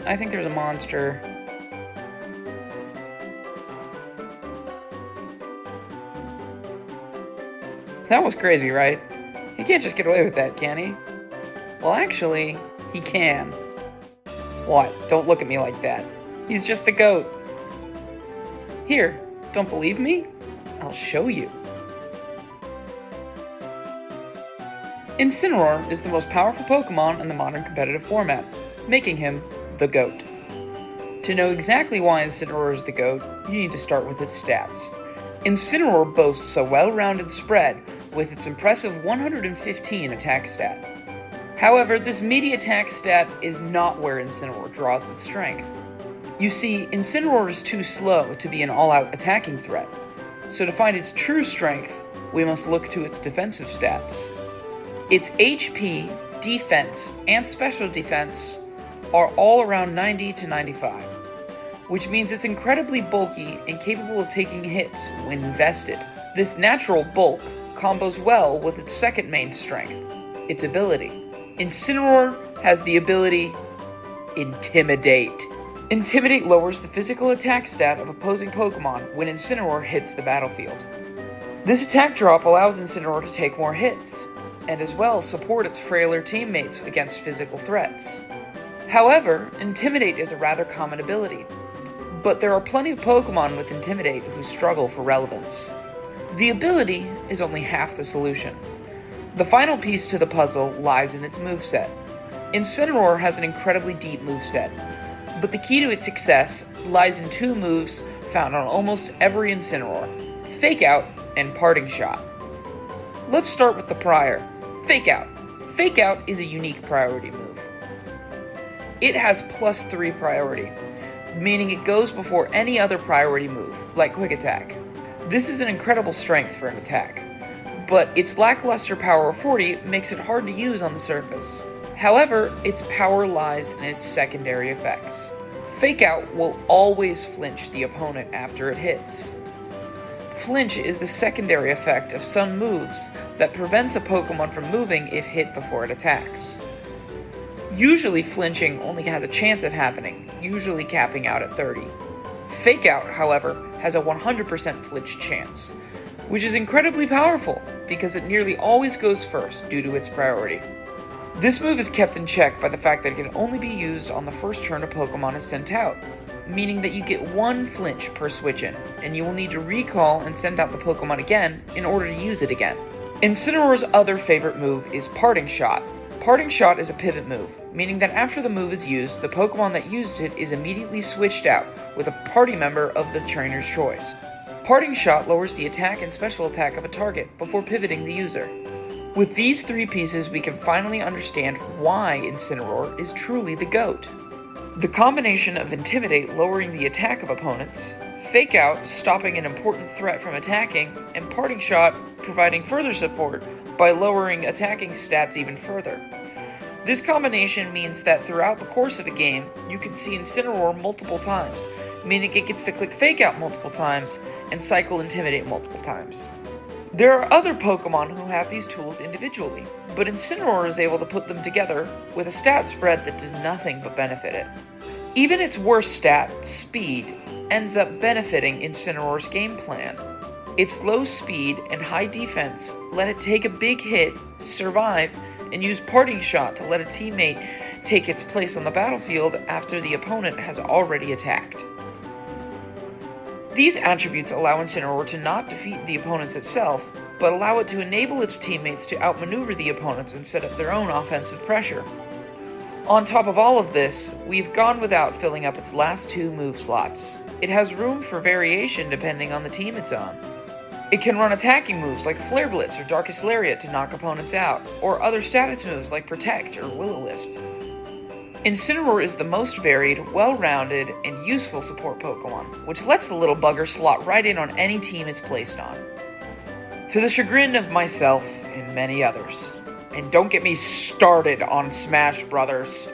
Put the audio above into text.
I think there's a monster. That was crazy, right? He can't just get away with that, can he? Well, actually, he can. What? Don't look at me like that. He's just the goat. Here, don't believe me? I'll show you. Incineroar is the most powerful Pokemon in the modern competitive format, making him the GOAT. To know exactly why Incineroar is the GOAT, you need to start with its stats. Incineroar boasts a well-rounded spread with its impressive 115 attack stat. However, this meaty attack stat is not where Incineroar draws its strength. You see, Incineroar is too slow to be an all-out attacking threat, so to find its true strength, we must look to its defensive stats. Its HP, defense, and special defense are all around 90 to 95, which means it's incredibly bulky and capable of taking hits when invested. This natural bulk combos well with its second main strength, its ability. Incineroar has the ability Intimidate. Intimidate lowers the physical attack stat of opposing Pokemon when Incineroar hits the battlefield. This attack drop allows Incineroar to take more hits, and as well support its frailer teammates against physical threats. However, Intimidate is a rather common ability, but there are plenty of Pokemon with Intimidate who struggle for relevance. The ability is only half the solution. The final piece to the puzzle lies in its moveset. Incineroar has an incredibly deep moveset, but the key to its success lies in two moves found on almost every Incineroar: Fake Out and Parting Shot. Let's start with the prior, Fake Out. Fake Out is a unique priority move. It has +3 priority, meaning it goes before any other priority move, like Quick Attack. This is an incredible strength for an attack, but its lackluster power of 40 makes it hard to use on the surface. However, its power lies in its secondary effects. Fake Out will always flinch the opponent after it hits. Flinch is the secondary effect of some moves that prevents a Pokemon from moving if hit before it attacks. Usually flinching only has a chance of happening, usually capping out at 30. Fake Out, however, has a 100% flinch chance, which is incredibly powerful because it nearly always goes first due to its priority. This move is kept in check by the fact that it can only be used on the first turn a Pokemon is sent out, meaning that you get one flinch per switch in, and you will need to recall and send out the Pokemon again in order to use it again. Incineroar's other favorite move is Parting Shot. Parting Shot is a pivot move, meaning that after the move is used, the Pokemon that used it is immediately switched out with a party member of the trainer's choice. Parting Shot lowers the attack and special attack of a target before pivoting the user. With these three pieces, we can finally understand why Incineroar is truly the GOAT. The combination of Intimidate lowering the attack of opponents, Fake Out stopping an important threat from attacking, and Parting Shot providing further support by lowering attacking stats even further. This combination means that throughout the course of a game, you can see Incineroar multiple times, meaning it gets to click Fake Out multiple times and cycle Intimidate multiple times. There are other Pokemon who have these tools individually, but Incineroar is able to put them together with a stat spread that does nothing but benefit it. Even its worst stat, Speed, ends up benefiting Incineroar's game plan. Its low speed and high defense let it take a big hit, survive, and use Parting Shot to let a teammate take its place on the battlefield after the opponent has already attacked. These attributes allow Incineroar to not defeat the opponents itself, but allow it to enable its teammates to outmaneuver the opponents and set up their own offensive pressure. On top of all of this, we've gone without filling up its last two move slots. It has room for variation depending on the team it's on. It can run attacking moves like Flare Blitz or Darkest Lariat to knock opponents out, or other status moves like Protect or Will-O-Wisp. Incineroar is the most varied, well-rounded, and useful support Pokemon, which lets the little bugger slot right in on any team it's placed on. To the chagrin of myself and many others. And don't get me started on Smash Brothers.